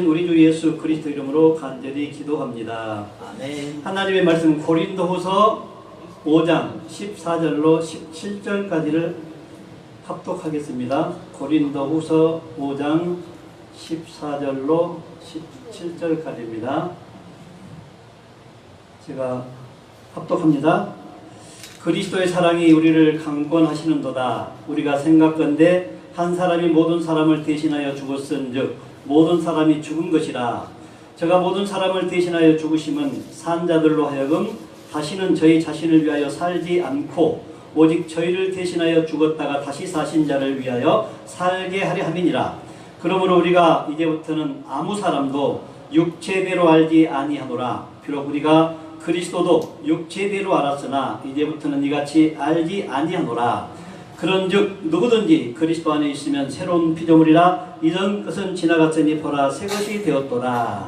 오신 우리 주 예수 그리스도 이름으로 간절히 기도합니다. 아멘. 하나님의 말씀 고린도후서 5장 14절로 17절까지를 합독하겠습니다. 고린도후서 5장 14절로 17절까지입니다. 제가 합독합니다. 그리스도의 사랑이 우리를 강권하시는도다. 우리가 생각건대 한 사람이 모든 사람을 대신하여 죽었은즉 모든 사람이 죽은 것이라. 저가 모든 사람을 대신하여 죽으심은 산 자들로 하여금 다시는 저희 자신을 위하여 살지 않고 오직 저희를 대신하여 죽었다가 다시 사신 자를 위하여 살게 하려 함이니라. 그러므로 우리가 이제부터는 아무 사람도 육체대로 알지 아니하노라. 비록 우리가 그리스도도 육체대로 알았으나 이제부터는 이같이 알지 아니하노라. 그런즉 누구든지 그리스도 안에 있으면 새로운 피조물이라. 이전 것은 지나갔으니 보라 새 것이 되었도다.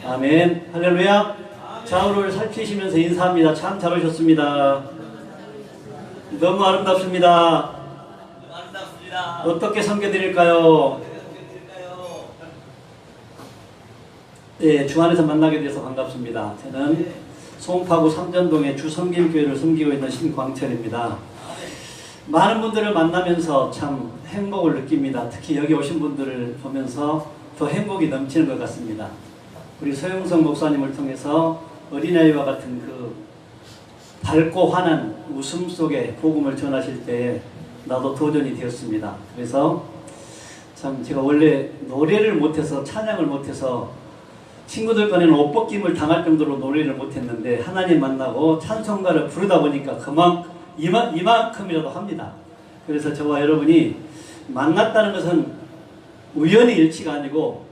아멘. 할렐루야. 자, 오늘 살피시면서 인사합니다. 참 잘 오셨습니다. 너무 아름답습니다. 어떻게 섬겨드릴까요? 네, 주 안에서 만나게 돼서 반갑습니다. 저는 송파구 삼전동의 주성길교회를 섬기고 있는 신광철입니다. 많은 분들을 만나면서 참 행복을 느낍니다. 특히 여기 오신 분들을 보면서 더 행복이 넘치는 것 같습니다. 우리 서영성 목사님을 통해서 어린아이와 같은 그 밝고 환한 웃음 속에 복음을 전하실 때 나도 도전이 되었습니다. 그래서 참 제가 원래 노래를 못해서 찬양을 못해서 친구들 간에는 옷벗김을 당할 정도로 노래를 못했는데 하나님 만나고 찬송가를 부르다 보니까 이만큼이라도 합니다. 그래서 저와 여러분이 만났다는 것은 우연히 일치가 아니고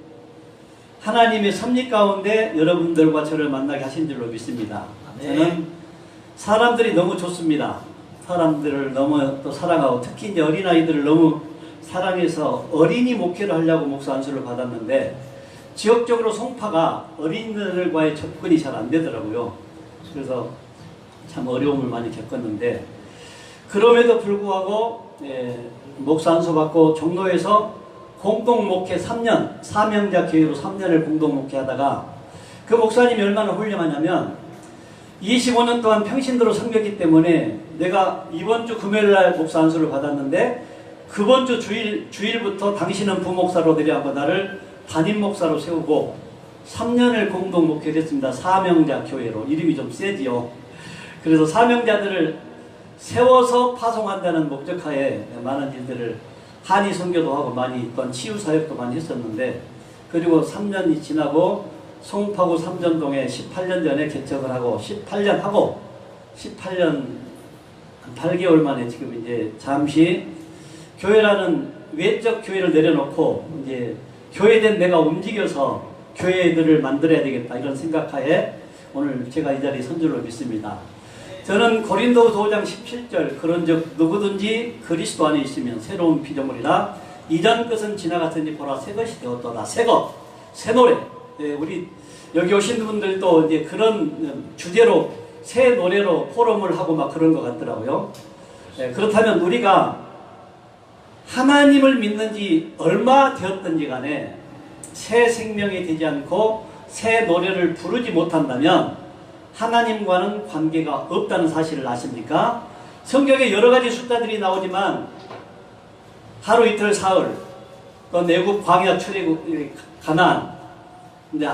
하나님의 섭리 가운데 여러분들과 저를 만나게 하신 줄로 믿습니다. 저는 사람들이 너무 좋습니다. 사람들을 너무 또 사랑하고 특히 이제 어린아이들을 너무 사랑해서 어린이 목회를 하려고 목사 안수를 받았는데 지역적으로 송파가 어린이들과의 접근이 잘 안 되더라고요. 그래서 참 어려움을 많이 겪었는데 그럼에도 불구하고 목사 안수 받고 종로에서 공동목회 3년 사명자 교회로 3년을 공동목회 하다가 그 목사님이 얼마나 훌륭하냐면 25년 동안 평신도로 섬겼기 때문에 내가 이번 주 금요일날 목사 안수를 받았는데 그번 주 주일부터 당신은 부목사로 내려하고 나를 담임 목사로 세우고 3년을 공동 목회를 했습니다. 사명자 교회로. 이름이 좀 세지요. 그래서 사명자들을 세워서 파송한다는 목적하에 많은 일들을 한의 선교도 하고 많이 또 치유 사역도 많이 했었는데 그리고 3년이 지나고 송파구 삼전동에 18년 전에 개척을 하고 18년 한 8개월 만에 지금 이제 잠시 교회라는 외적 교회를 내려놓고 이제 교회된 내가 움직여서 교회들을 만들어야 되겠다 이런 생각하에 오늘 제가 이 자리에 선 줄로 믿습니다. 저는 고린도후서 5장 17절 그런즉 누구든지 그리스도 안에 있으면 새로운 피조물이라. 이전 것은 지나갔으니 보라 새 것이 되었도다. 새 것, 새 노래. 우리 여기 오신 분들도 이제 그런 주제로 새 노래로 포럼을 하고 막 그런 것 같더라고요. 그렇다면 우리가 하나님을 믿는 지 얼마 되었든지 간에 새 생명이 되지 않고 새 노래를 부르지 못한다면 하나님과는 관계가 없다는 사실을 아십니까? 성경에 여러 가지 숫자들이 나오지만 하루 이틀 사흘 또 내국 광야 출애굽 가나안 이제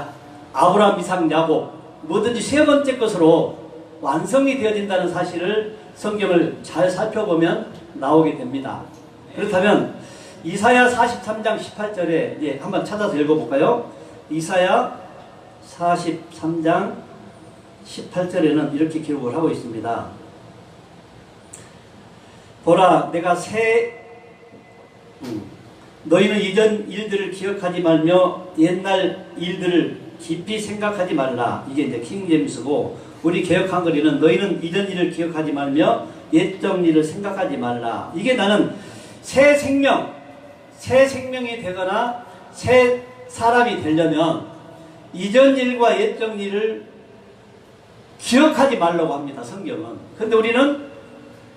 아브라함 이삭 야곱 뭐든지 세 번째 것으로 완성이 되어진다는 사실을 성경을 잘 살펴보면 나오게 됩니다. 그렇다면 이사야 43장 18절에 이제 한번 찾아서 읽어볼까요? 이사야 43장 18절에는 이렇게 기록을 하고 있습니다. 보라 내가 너희는 이전 일들을 기억하지 말며 옛날 일들을 깊이 생각하지 말라. 이게 이제 킹제임스고 우리 개역 한글에는 너희는 이전 일을 기억하지 말며 옛적 일을 생각하지 말라. 이게 나는 새 생명이 되거나 새 사람이 되려면 이전 일과 옛적 일을 기억하지 말라고 합니다. 성경은. 근데 우리는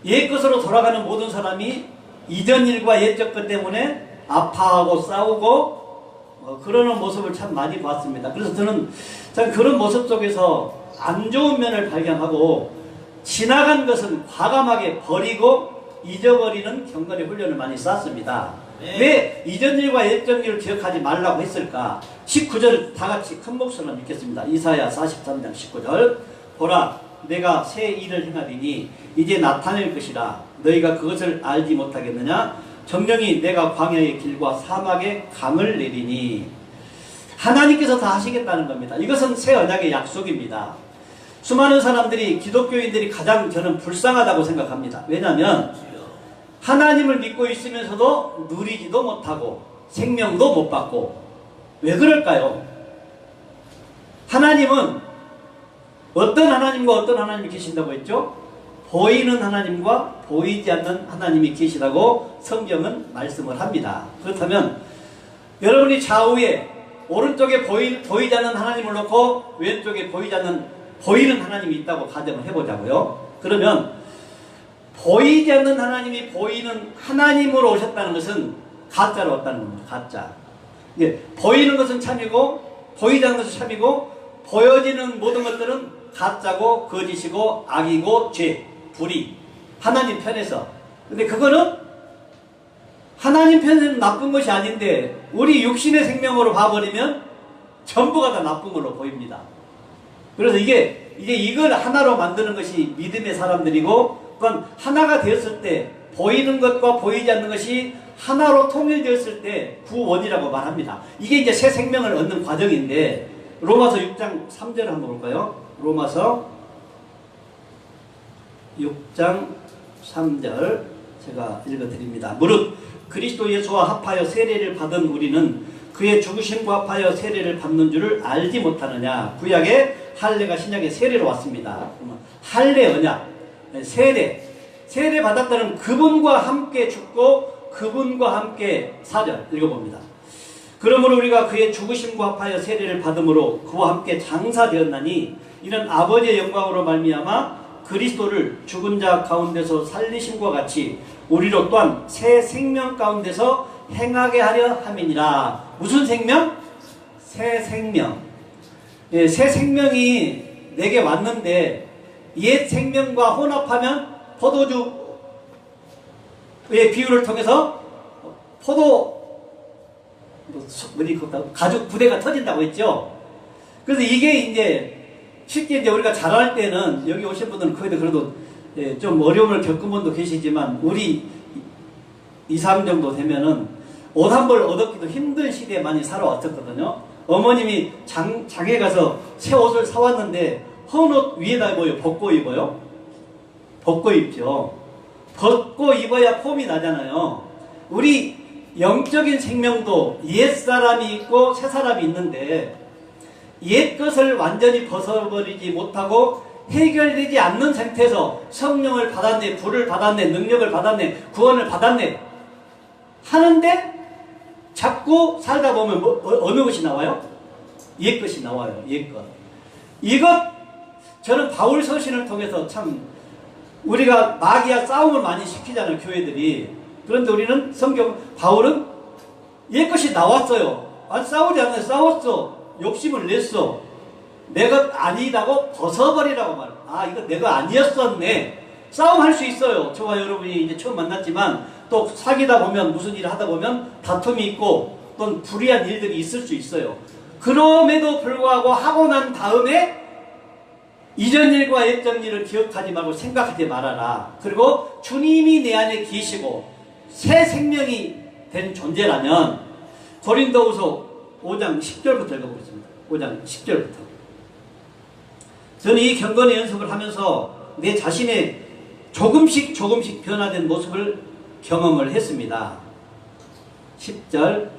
옛 것으로 돌아가는 모든 사람이 이전 일과 옛적 것 때문에 아파하고 싸우고 그러는 모습을 참 많이 봤습니다. 그래서 저는 참 그런 모습 속에서 안 좋은 면을 발견하고 지나간 것은 과감하게 버리고 잊어버리는 경건의 훈련을 많이 쌓습니다. 네. 왜 이전 일과 옛전 일을 기억하지 말라고 했을까? 19절 다 같이 큰 목소리로 읽겠습니다. 이사야 43장 19절. 보라, 내가 새 일을 행하리니 이제 나타낼 것이라. 너희가 그것을 알지 못하겠느냐? 정령이 내가 광야의 길과 사막의 강을 내리니. 하나님께서 다 하시겠다는 겁니다. 이것은 새 언약의 약속입니다. 수많은 사람들이, 기독교인들이 가장 저는 불쌍하다고 생각합니다. 왜냐하면 하나님을 믿고 있으면서도 누리지도 못하고 생명도 못 받고. 왜 그럴까요? 하나님은 어떤 하나님과 어떤 하나님이 계신다고 했죠? 보이는 하나님과 보이지 않는 하나님이 계시다고 성경은 말씀을 합니다. 그렇다면 여러분이 좌우에 오른쪽에 보이지 않는 하나님을 놓고 왼쪽에 보이는 하나님이 있다고 가정을 해보자고요. 그러면 보이지 않는 하나님이 보이는 하나님으로 오셨다는 것은 가짜로 왔다는 겁니다. 가짜. 예, 보이는 것은 참이고 보이지 않는 것은 참이고 보여지는 모든 것들은 가짜고 거짓이고 악이고 죄, 불의. 하나님 편에서. 근데 그거는 하나님 편에서는 나쁜 것이 아닌데 우리 육신의 생명으로 봐버리면 전부가 다 나쁜 걸로 보입니다. 그래서 이제 이걸 하나로 만드는 것이 믿음의 사람들이고, 그건 하나가 되었을 때 보이는 것과 보이지 않는 것이 하나로 통일되었을 때 구원이라고 말합니다. 이게 이제 새 생명을 얻는 과정인데, 로마서 6장 3절 한번 볼까요? 로마서 6장 3절 제가 읽어드립니다. 무릇 그리스도 예수와 합하여 세례를 받은 우리는 그의 죽으심과 합하여 세례를 받는 줄을 알지 못하느냐. 구약에 할례가 신약의 세례로 왔습니다. 할례 언약, 세례 받았다는 그분과 함께 죽고 그분과 함께 4절 읽어봅니다. 그러므로 우리가 그의 죽으심과 합하여 세례를 받음으로 그와 함께 장사되었나니 이는 아버지의 영광으로 말미암아 그리스도를 죽은 자 가운데서 살리심과 같이 우리로 또한 새 생명 가운데서 행하게 하려 함이니라. 무슨 생명? 새 생명. 예, 새 생명이 내게 왔는데 옛 생명과 혼합하면 포도주의 비유를 통해서 가죽 부대가 터진다고 했죠. 그래서 이게 이제 쉽게 이제 우리가 잘할 때는 여기 오신 분들은 거의 다 그래도 좀 어려움을 겪은 분도 계시지만 우리 2, 3 정도 되면은 옷 한 벌 얻기도 힘든 시대에 많이 살아왔었거든요. 어머님이 장에 가서 새 옷을 사왔는데 헌 옷 위에다 입어요? 벗고 입어요? 벗고 입죠. 벗고 입어야 폼이 나잖아요. 우리 영적인 생명도 옛 사람이 있고 새 사람이 있는데 옛 것을 완전히 벗어버리지 못하고 해결되지 않는 상태에서 성령을 받았네, 불을 받았네, 능력을 받았네, 구원을 받았네 하는데 자꾸 살다 보면 어느 것이 나와요? 옛 것이 나와요. 옛 것. 이것 저는 바울 서신을 통해서 참 우리가 마귀와 싸움을 많이 시키잖아요. 교회들이. 그런데 우리는 바울은 옛 것이 나왔어요. 싸우지 않아요. 싸웠어. 욕심을 냈어. 내가 아니다고 벗어버리라고 말해요. 이거 내가 아니었었네. 싸움할 수 있어요. 저와 여러분이 이제 처음 만났지만 또 사귀다 보면 무슨 일을 하다 보면 다툼이 있고 또는 불의한 일들이 있을 수 있어요. 그럼에도 불구하고 하고 난 다음에 이전 일과 옛전 일을 기억하지 말고 생각하지 말아라. 그리고 주님이 내 안에 계시고 새 생명이 된 존재라면 고린도후서 5장 10절부터 읽어보겠습니다. 5장 10절부터. 저는 이 경건의 연습을 하면서 내 자신의 조금씩 변화된 모습을 경험을 했습니다. 10절.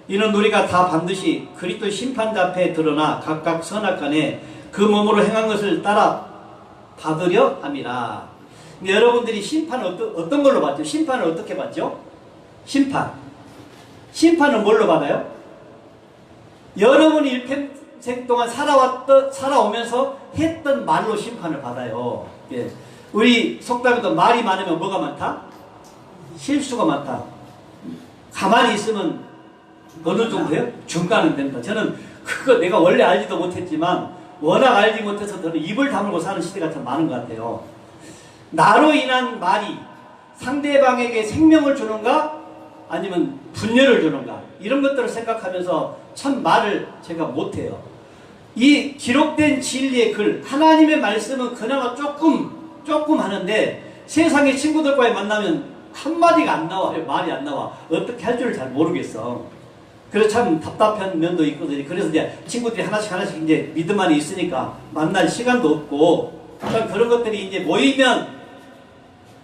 이는 우리가 다 반드시 그리스도 심판자 앞에 드러나 각각 선악간에 그 몸으로 행한 것을 따라 받으려 함이라. 근데 여러분들이 심판을 어떤 걸로 받죠? 심판을 어떻게 받죠? 심판은 뭘로 받아요? 여러분이 일평생 동안 살아오면서 했던 말로 심판을 받아요. 예. 우리 속담에도 말이 많으면 뭐가 많다? 실수가 많다. 가만히 있으면 어느 정도예요? 중간은 된다. 저는 그거 내가 원래 알지도 못했지만 워낙 알지 못해서 저는 입을 다물고 사는 시대가 참 많은 것 같아요. 나로 인한 말이 상대방에게 생명을 주는가 아니면 분열을 주는가 이런 것들을 생각하면서 참 말을 제가 못해요. 이 기록된 진리의 글 하나님의 말씀은 그나마 조금 하는데 세상의 친구들과의 만나면 한마디가 안 나와요. 말이 안 나와. 어떻게 할 줄을 잘 모르겠어. 그래서 참 답답한 면도 있거든요. 그래서 이제 친구들이 하나씩 이제 믿음 안에 있으니까 만날 시간도 없고 그러니까 그런 것들이 이제 모이면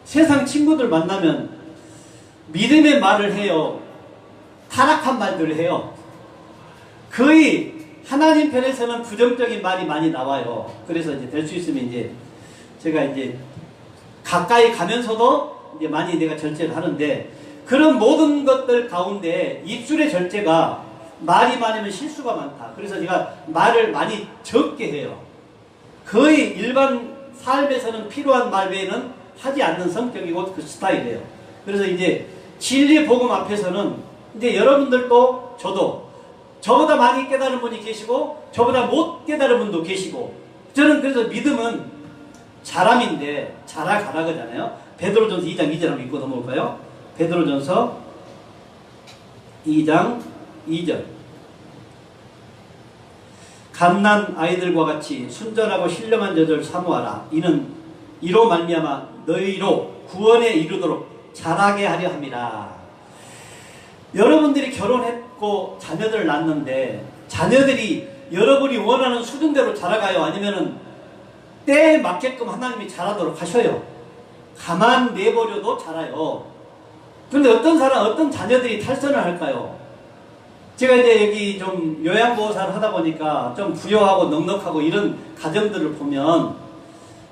세상 친구들 만나면 믿음의 말을 해요. 타락한 말들을 해요. 거의 하나님 편에서는 부정적인 말이 많이 나와요. 그래서 이제 될 수 있으면 이제 제가 이제 가까이 가면서도 이제 많이 내가 절제를 하는데 그런 모든 것들 가운데 입술의 절제가 말이 많으면 실수가 많다. 그래서 제가 말을 많이 적게 해요. 거의 일반 삶에서는 필요한 말 외에는 하지 않는 성격이고 그 스타일이에요. 그래서 이제 진리 복음 앞에서는 이제 여러분들도 저도 저보다 많이 깨달은 분이 계시고 저보다 못 깨달은 분도 계시고 저는 그래서 믿음은 자람인데 자라가라 그러잖아요. 베드로전서 2장 2절 한번 읽고 넘어올까요? 베드로전서 2장 2절 갓난 아이들과 같이 순전하고 신령한 저들 사모하라. 이로 말미암아 너희로 구원에 이르도록 자라게 하려 함이라. 여러분들이 결혼했고 자녀들을 낳는데 자녀들이 여러분이 원하는 수준대로 자라가요? 아니면은 때에 맞게끔 하나님이 자라도록 하셔요? 가만 내버려도 자라요. 그런데 어떤 자녀들이 탈선을 할까요? 제가 이제 여기 좀 요양보호사를 하다 보니까 좀 부유하고 넉넉하고 이런 가정들을 보면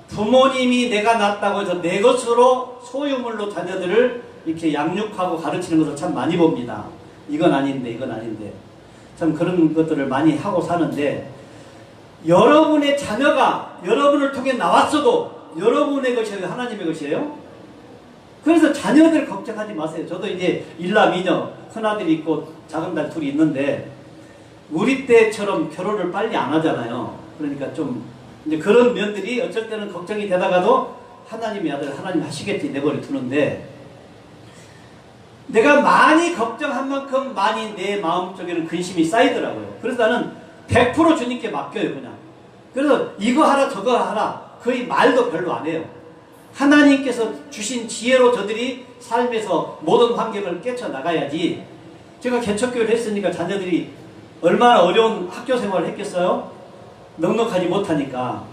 부모님이 내가 낳았다고 해서 내 것으로 소유물로 자녀들을 이렇게 양육하고 가르치는 것을 참 많이 봅니다. 이건 아닌데 이건 아닌데 참 그런 것들을 많이 하고 사는데 여러분의 자녀가 여러분을 통해 나왔어도 여러분의 것이에요? 하나님의 것이에요? 그래서 자녀들 걱정하지 마세요. 저도 이제 일남이녀 큰아들이 있고 작은딸 둘이 있는데 우리 때처럼 결혼을 빨리 안 하잖아요. 그러니까 좀 이제 그런 면들이 어쩔 때는 걱정이 되다가도 하나님의 아들 하나님 하시겠지 내버려 두는데 내가 많이 걱정한 만큼 많이 내 마음속에는 근심이 쌓이더라고요. 그래서 나는 100% 주님께 맡겨요 그냥. 그래서 이거 하라 저거 하라 거의 말도 별로 안 해요. 하나님께서 주신 지혜로 저들이 삶에서 모든 환경을 깨쳐나가야지. 제가 개척교회를 했으니까 자녀들이 얼마나 어려운 학교 생활을 했겠어요? 넉넉하지 못하니까.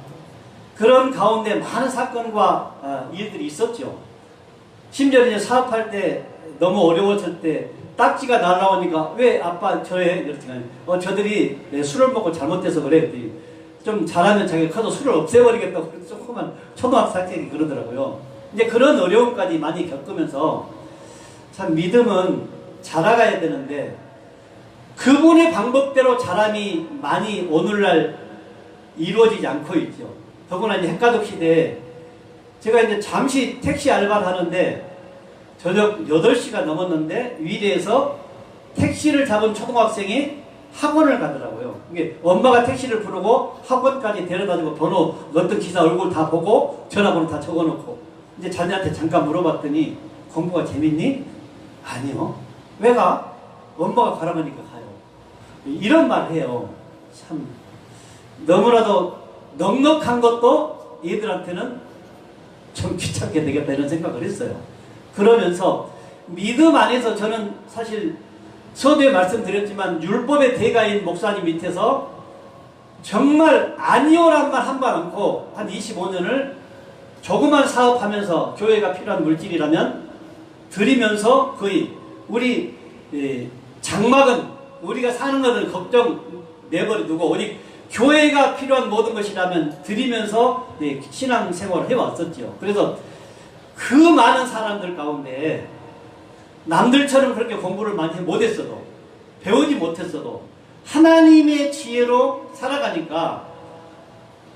그런 가운데 많은 사건과 일들이 있었죠. 심지어 이제 사업할 때 너무 어려웠을 때 딱지가 날라오니까 왜 아빠 저래? 이렇게 저들이 술을 먹고 잘못돼서 그래. 좀 잘하면 자기가 커서 술을 없애버리겠다고 조그만 초등학생이 그러더라고요. 이제 그런 어려움까지 많이 겪으면서 참 믿음은 자라가야 되는데 그분의 방법대로 자람이 많이 오늘날 이루어지지 않고 있죠. 더구나 이제 핵가족 시대에 제가 이제 잠시 택시 알바를 하는데 저녁 8시가 넘었는데 위례에서 택시를 잡은 초등학생이 학원을 가더라고요. 이게 엄마가 택시를 부르고 학원까지 데려다주고 번호 어떤 기사 얼굴 다 보고 전화번호 다 적어놓고 이제 자녀한테 잠깐 물어봤더니 공부가 재밌니? 아니요. 왜 가? 엄마가 가라고 하니까 가요. 이런 말 해요. 참 너무나도 넉넉한 것도 얘들한테는 좀 귀찮게 되겠다 이런 생각을 했어요. 그러면서 믿음 안에서 저는 사실 서두에 말씀드렸지만 율법의 대가인 목사님 밑에서 정말 아니오란 말 한 번 않고 한 25년을 조그만 사업하면서 교회가 필요한 물질이라면 드리면서 거의 우리 장막은 우리가 사는 것을 걱정 내버려두고 우리 교회가 필요한 모든 것이라면 드리면서 신앙생활을 해왔었죠. 그래서 그 많은 사람들 가운데 남들처럼 그렇게 공부를 많이 못했어도 배우지 못했어도 하나님의 지혜로 살아가니까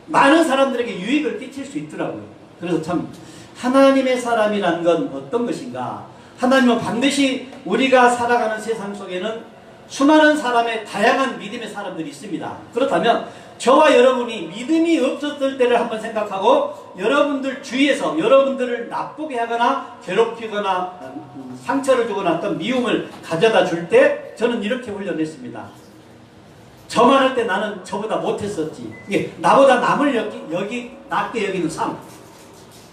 많은 사람들에게 유익을 끼칠 수 있더라고요. 그래서 참 하나님의 사람이란 건 어떤 것인가? 하나님은 반드시 우리가 살아가는 세상 속에는 수많은 사람의 다양한 믿음의 사람들이 있습니다. 그렇다면 저와 여러분이 믿음이 없었을 때를 한번 생각하고 여러분들 주위에서 여러분들을 나쁘게 하거나 괴롭히거나 상처를 주거나 어떤 미움을 가져다 줄 때 저는 이렇게 훈련했습니다. 저만 할 때 나는 저보다 못했었지. 이게 나보다 남을 낮게 여기는 삶.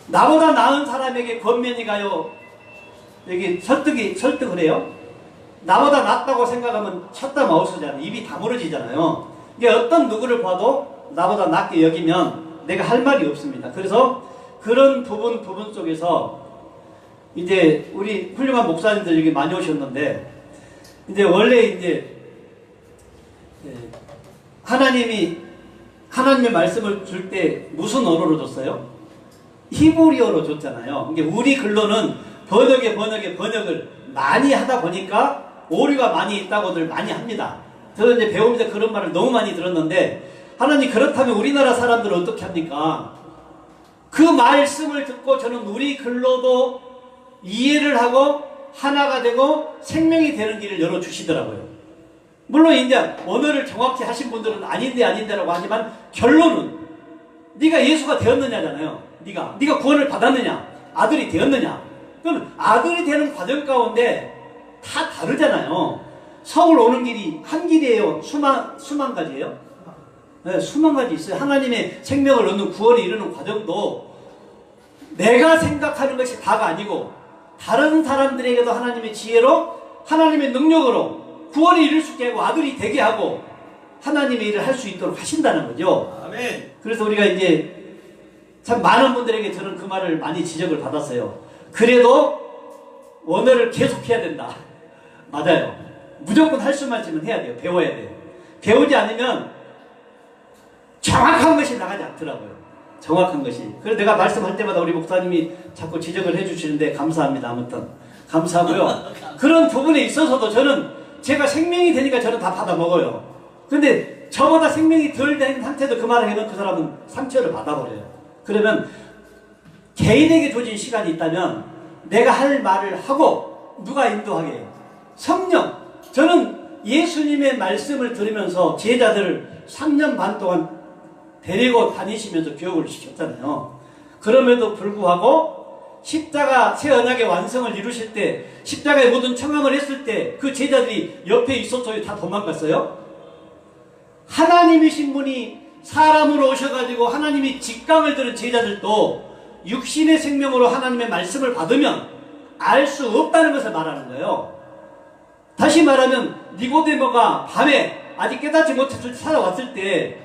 나보다 나은 사람에게 권면이 가요. 여기 설득을 해요. 나보다 낫다고 생각하면 쳤다 마우스잖아요. 입이 다물어지잖아요. 이게 어떤 누구를 봐도 나보다 낫게 여기면 내가 할 말이 없습니다. 그래서 그런 부분 속에서 이제 우리 훌륭한 목사님들 여기 많이 오셨는데 이제 원래 이제 하나님의 말씀을 줄 때 무슨 언어로 줬어요? 히브리어로 줬잖아요. 이게 우리 글로는 번역을 많이 하다 보니까 오류가 많이 있다고들 많이 합니다. 저도 이제 배우면서 그런 말을 너무 많이 들었는데 하나님 그렇다면 우리나라 사람들은 어떻게 합니까? 그 말씀을 듣고 저는 우리 글로도 이해를 하고 하나가 되고 생명이 되는 길을 열어주시더라고요. 물론 이제 언어를 정확히 하신 분들은 아닌데라고 하지만 결론은 네가 예수가 되었느냐잖아요. 네가 구원을 받았느냐, 아들이 되었느냐. 그럼 아들이 되는 과정 가운데 다 다르잖아요. 서울 오는 길이 한 길이에요? 수만 가지예요? 네, 수만 가지 있어요. 하나님의 생명을 얻는 구원에 이르는 과정도 내가 생각하는 것이 다가 아니고 다른 사람들에게도 하나님의 지혜로 하나님의 능력으로 구원에 이를 수 있게 하고 아들이 되게 하고 하나님의 일을 할 수 있도록 하신다는 거죠. 아멘. 그래서 우리가 이제 참 많은 분들에게 저는 그 말을 많이 지적을 받았어요. 그래도 언어를 계속 해야 된다. 맞아요. 무조건 할 수만 있으면 해야 돼요. 배워야 돼요. 배우지 않으면 정확한 것이 나가지 않더라고요. 정확한 것이. 그래서 내가 말씀할 때마다 우리 목사님이 자꾸 지적을 해주시는데 감사합니다. 아무튼 감사하고요. 그런 부분에 있어서도 저는 제가 생명이 되니까 저는 다 받아 먹어요. 근데 저보다 생명이 덜 된 상태도 그 말을 해도 그 사람은 상처를 받아버려요. 그러면 개인에게 주어진 시간이 있다면 내가 할 말을 하고 누가 인도하게 해요? 성령. 저는 예수님의 말씀을 들으면서 제자들을 3년 반 동안 데리고 다니시면서 교육을 시켰잖아요. 그럼에도 불구하고 십자가 새 언약의 완성을 이루실 때 십자가의 모든 청함을 했을 때 그 제자들이 옆에 있었어요? 다 도망갔어요? 하나님이신 분이 사람으로 오셔가지고 하나님이 직감을 들은 제자들도 육신의 생명으로 하나님의 말씀을 받으면 알 수 없다는 것을 말하는 거예요. 다시 말하면 니고데모가 밤에 아직 깨닫지 못해서 찾아왔을 때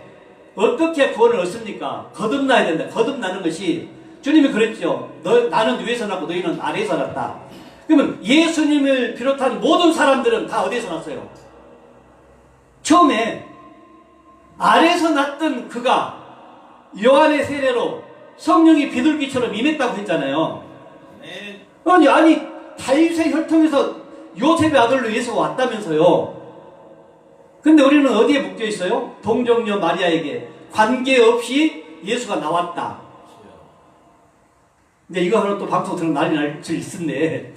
어떻게 구원을 얻습니까? 거듭나야 된다. 거듭나는 것이 주님이 그랬죠. 나는 위에서 났고 너희는 아래에서 났다. 그러면 예수님을 비롯한 모든 사람들은 다 어디에서 났어요? 처음에 아래에서 났던 그가 요한의 세례로 성령이 비둘기처럼 임했다고 했잖아요. 아니 다윗의 혈통에서 요셉의 아들로 예수가 왔다면서요. 근데 우리는 어디에 묶여 있어요? 동정녀 마리아에게 관계없이 예수가 나왔다. 근데 이거 하나 또 방송 들으면 난리 날 수 있는데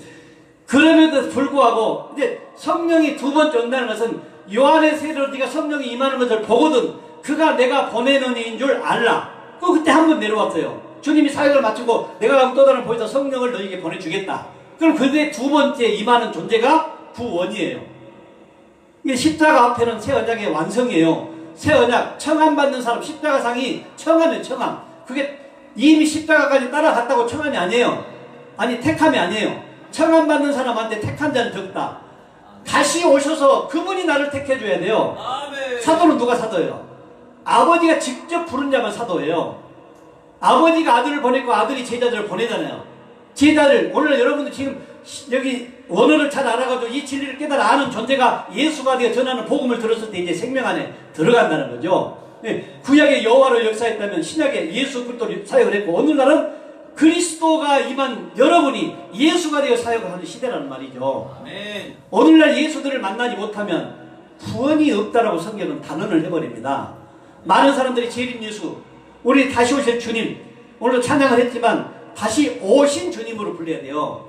그럼에도 불구하고 이제 성령이 두 번째 온다는 것은 요한의 세례로 네가 성령이 임하는 것을 보거든 그가 내가 보내는 이인 줄 알라. 그때 한 번 내려왔어요. 주님이 사역을 마치고 내가 가면 또 다른 보이사 성령을 너에게 보내주겠다. 그럼 그때 두 번째 임하는 존재가 구원이에요. 이게 십자가 앞에는 새 언약의 완성이에요. 새 언약, 청함받는 사람, 십자가상이 청하면 청함. 그게 이미 십자가까지 따라갔다고 청함이 아니에요. 아니 택함이 아니에요. 청함받는 사람한테 택한 자는 적다. 다시 오셔서 그분이 나를 택해줘야 돼요. 아멘. 사도는 누가 사도예요? 아버지가 직접 부른 자만 사도예요. 아버지가 아들을 보냈고 아들이 제자들을 보내잖아요. 제자들, 오늘 여러분들 지금 여기 원어를 잘 알아가지고 이 진리를 깨달아 아는 존재가 예수가 되어 전하는 복음을 들었을 때 이제 생명 안에 들어간다는 거죠. 구약의 여호와를 역사했다면 신약의 예수 그리스도 사역을 했고 오늘날은 그리스도가 임한 여러분이 예수가 되어 사역을 하는 시대라는 말이죠. 아멘. 오늘날 예수들을 만나지 못하면 구원이 없다라고 성경은 단언을 해버립니다. 많은 사람들이 재림 예수, 우리 다시 오실 주님, 오늘도 찬양을 했지만 다시 오신 주님으로 불려야 돼요.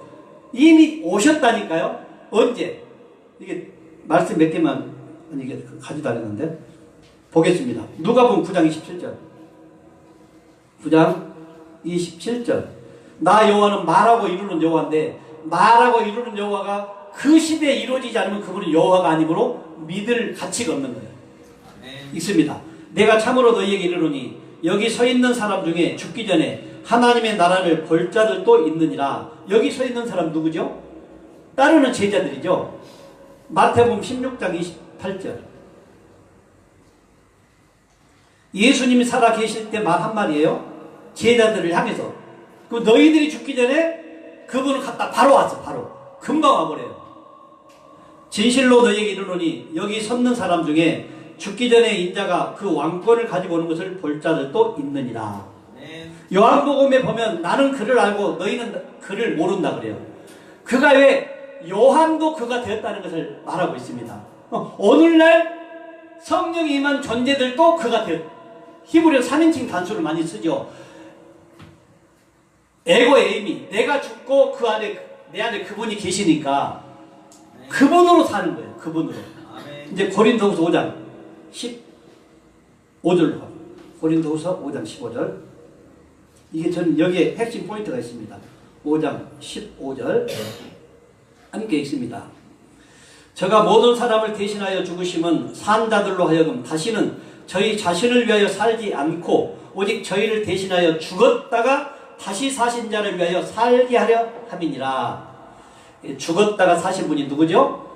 이미 오셨다니까요. 언제? 이게 말씀 몇 개만 이게 가지도 않았는데 보겠습니다. 누가복음 9장 27절. 9장 27절. 나 여호와는 말하고 이루는 여호와인데 말하고 이루는 여호와가 그 시대에 이루어지지 않으면 그분은 여호와가 아니므로 믿을 가치가 없는 거예요. 있습니다. 내가 참으로 너희에게 이르노니 여기 서 있는 사람 중에 죽기 전에 하나님의 나라를 볼 자들 또 있느니라. 여기 서 있는 사람 누구죠? 따르는 제자들이죠. 마태복음 16장 28절. 예수님이 살아 계실 때 말 한마디예요. 제자들을 향해서. 그 너희들이 죽기 전에 그분을 갖다 바로 왔어. 바로. 금방 와버려요. 진실로 너희에게 이르노니 여기 섰는 사람 중에 죽기 전에 인자가 그 왕권을 가지고 오는 것을 볼 자들도 있느니라. 요한복음에 보면 나는 그를 알고 너희는 그를 모른다 그래요. 그가 왜 요한도 그가 되었다는 것을 말하고 있습니다. 오늘날 성령이 임한 존재들도 그가 되었. 히브리어 3인칭 단수를 많이 쓰죠. 에고 에이미, 내가 죽고 그 안에 내 안에 그분이 계시니까 그분으로 사는 거예요. 그분으로. 이제 고린도후서 5장 15절. 고린도후서 5장 15절. 이게 저는 여기에 핵심 포인트가 있습니다. 5장 15절. 함께 읽습니다. 저가 모든 사람을 대신하여 죽으심은 산 자들로 하여금 다시는 저희 자신을 위하여 살지 않고 오직 저희를 대신하여 죽었다가 다시 사신 자를 위하여 살게 하려 함이니라. 죽었다가 사신 분이 누구죠?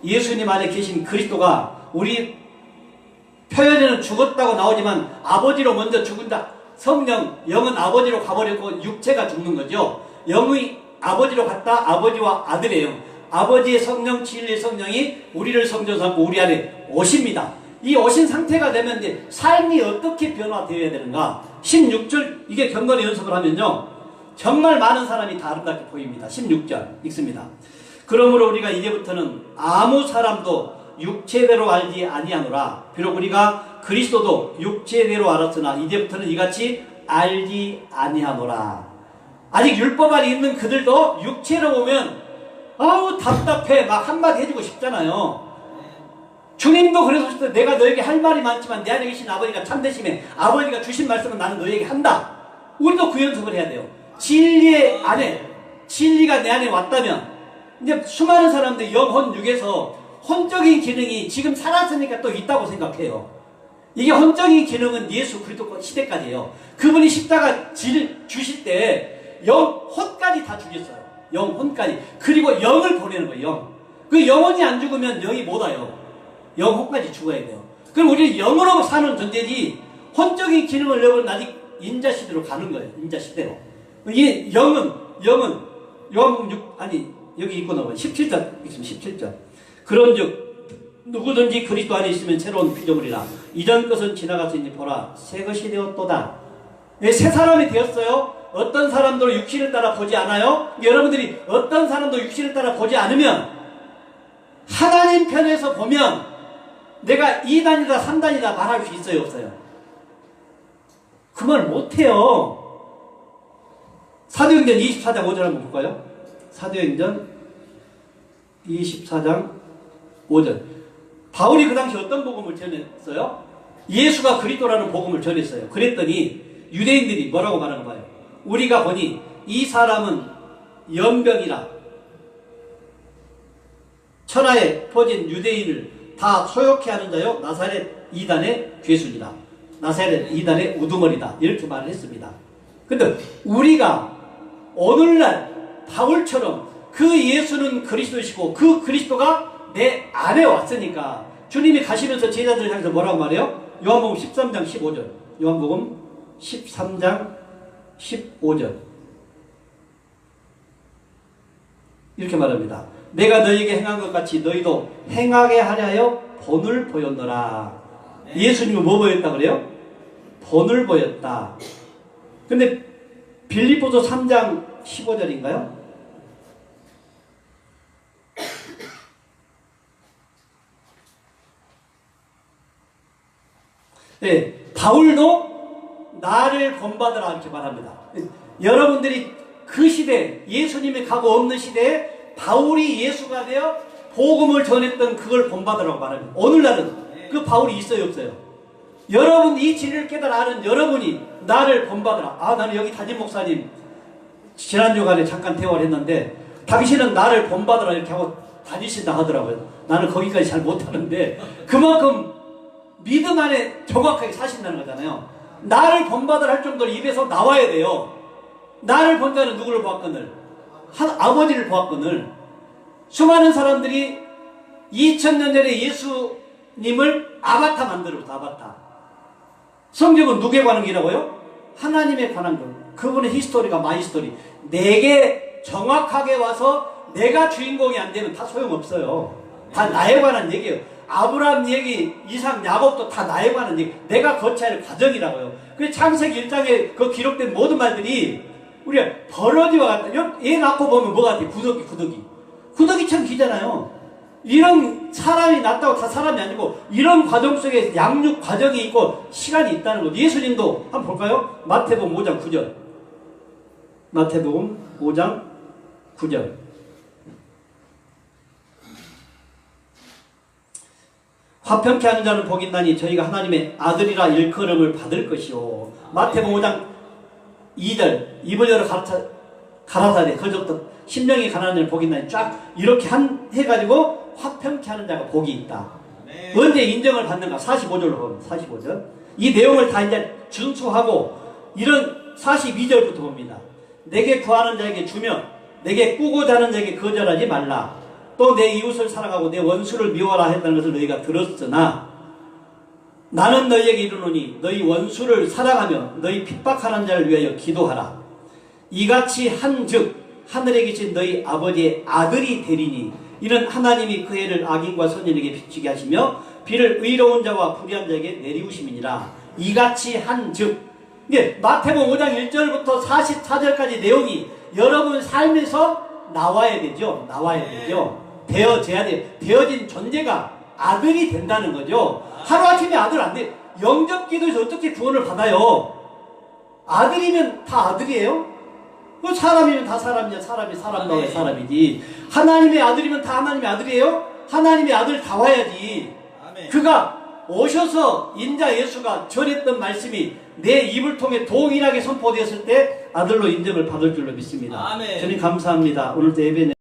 예수님 안에 계신 그리스도가 우리 표현에는 죽었다고 나오지만 아버지로 먼저 죽은다. 성령, 영은 아버지로 가버렸고 육체가 죽는 거죠. 영의 아버지로 갔다 아버지와 아들의 영. 아버지의 성령, 진리의 성령이 우리를 성전 삼고 우리 안에 오십니다. 이 오신 상태가 되면 이제 삶이 어떻게 변화되어야 되는가? 16절, 이게 경건의 연습을 하면요. 정말 많은 사람이 다 아름답게 보입니다. 16절 읽습니다. 그러므로 우리가 이제부터는 아무 사람도 육체대로 알지 아니하노라. 비록 우리가 그리스도도 육체대로 알았으나 이제부터는 이같이 알지 아니하노라. 아직 율법 안에 있는 그들도 육체로 보면 아우 답답해 막 한마디 해주고 싶잖아요. 주님도 그래서 내가 너에게 할 말이 많지만 내 안에 계신 아버지가 참되심에 아버지가 주신 말씀은 나는 너에게 한다. 우리도 그 연습을 해야 돼요. 진리의 안에 진리가 내 안에 왔다면 이제 수많은 사람들이 영혼 육에서 혼적인 기능이 지금 살았으니까 또 있다고 생각해요. 이게 혼적인 기능은 예수 그리스도 시대까지예요. 그분이 십자가 주실 때 영혼까지 다 죽였어요. 영혼까지. 그리고 영을 보내는 거예요. 영. 그 영혼이 안 죽으면 영이 못 와요. 영혼까지 죽어야 돼요. 그럼 우리는 영으로 사는 존재지 혼적인 기능을 내버려 아직 인자시대로 가는 거예요. 인자시대로. 이 영은 요한복음 6 아니 여기 읽고 나와요. 17절 있습니다. 17절. 그런즉 누구든지 그리스도 안에 있으면 새로운 피조물이라. 이전 것은 지나갔으니 보라 새 것이 되었도다. 새 사람이 되었어요. 어떤 사람도 육신을 따라 보지 않아요. 여러분들이 어떤 사람도 육신을 따라 보지 않으면 하나님 편에서 보면 내가 2단이다 3단이다 말할 수 있어요 없어요? 그 말 못해요. 사도행전 24장 5절 한번 볼까요? 사도행전 24장 5절. 바울이 그 당시 어떤 복음을 전했어요? 예수가 그리스도라는 복음을 전했어요. 그랬더니 유대인들이 뭐라고 말하는 거예요? 우리가 보니 이 사람은 연병이라 천하에 퍼진 유대인을 다 소욕해 하는 자요 나사렛 이단의 괴순이다. 나사렛 이단의 우두머리다. 이렇게 말을 했습니다. 근데 우리가 오늘날 바울처럼 그 예수는 그리스도이시고 그 그리스도가 내 안에 왔으니까 주님이 가시면서 제자들 향해서 뭐라고 말해요? 요한복음 13장 15절. 요한복음 13장 15절. 이렇게 말합니다. 내가 너희에게 행한 것 같이 너희도 행하게 하려 본을 보였노라. 예수님은 뭐 보였다 그래요? 본을 보였다. 근데 빌립보서 3장 15절인가요? 네, 바울도 나를 본받으라 이렇게 말합니다. 여러분들이 그 시대, 예수님이 가고 없는 시대에 바울이 예수가 되어 복음을 전했던 그걸 본받으라고 말합니다. 오늘날은 그 바울이 있어요, 없어요? 여러분, 이 진리를 깨달아 아는 여러분이 나를 본받으라. 아, 나는 여기 담임 목사님 지난주간에 잠깐 대화를 했는데 당신은 나를 본받으라 이렇게 하고 다니신다 하더라고요. 나는 거기까지 잘 못하는데 그만큼 믿음 안에 정확하게 사신다는 거잖아요. 나를 본받으라 할 정도로 입에서 나와야 돼요. 나를 본 자는 누구를 보았거늘? 아버지를 보았거늘. 수많은 사람들이 2000년 전에 예수님을 아바타 만들었다. 아바타. 성경은 누구에 관한 게라고요? 하나님에 관한 것. 그분의 히스토리가 마이 스토리. 내게 정확하게 와서 내가 주인공이 안 되면 다 소용없어요. 다 나에 관한 얘기예요. 아브라함 얘기, 이삭, 야곱도 다 나에 관한 얘기. 내가 거쳐야 할 과정이라고요. 그래서 창세기 1장에 그 기록된 모든 말들이 우리가 버러지와 같다. 얘 낳고 보면 뭐 같아? 구더기처럼 기잖아요. 이런 사람이 낳았다고 다 사람이 아니고 이런 과정 속에 양육 과정이 있고 시간이 있다는 거죠. 예수님도 한번 볼까요? 마태복음 5장 9절. 마태복음 5장 9절. 화평케 하는 자는 복이 있나니 저희가 하나님의 아들이라 일컬음을 받을 것이요. 마태복음 5장 2절. 입을 열어 가라사대 거저부터 심령이 가난한 자는 복이 있나니 쫙 이렇게 해가지고 화평케 하는 자가 복이 있다. 네. 언제 인정을 받는가? 45절로 보면 45절. 이 내용을 다 이제 준수하고 이런 42절부터 봅니다. 내게 구하는 자에게 주며 내게 꾸고자 하는 자에게 거절하지 말라. 또 내 이웃을 사랑하고 내 원수를 미워라 했다는 것을 너희가 들었으나 나는 너희에게 이르노니 너희 원수를 사랑하며 너희 핍박하는 자를 위하여 기도하라. 이같이 한즉 하늘에 계신 너희 아버지의 아들이 되리니 이는 하나님이 그 해를 악인과 선인에게 비추게 하시며 비를 의로운 자와 불의한 자에게 내리우심이니라. 이같이 한즉. 이게 마태복음 5장 1절부터 44절까지 내용이 여러분 삶에서 나와야 되죠. 나와야 되죠. 되어져야 돼요. 되어진 존재가 아들이 된다는 거죠. 하루아침에 아들 안 돼. 영접 기도에서 어떻게 구원을 받아요? 아들이면 다 아들이에요? 그 사람이면 다 사람이야. 사람이 사람다워야 사람이지. 하나님의 아들이면 다 하나님의 아들이에요? 하나님의 아들 다 와야지. 그가 오셔서 인자 예수가 전했던 말씀이 내 입을 통해 동일하게 선포되었을 때 아들로 인정을 받을 줄로 믿습니다. 주님 감사합니다. 오늘도 예배는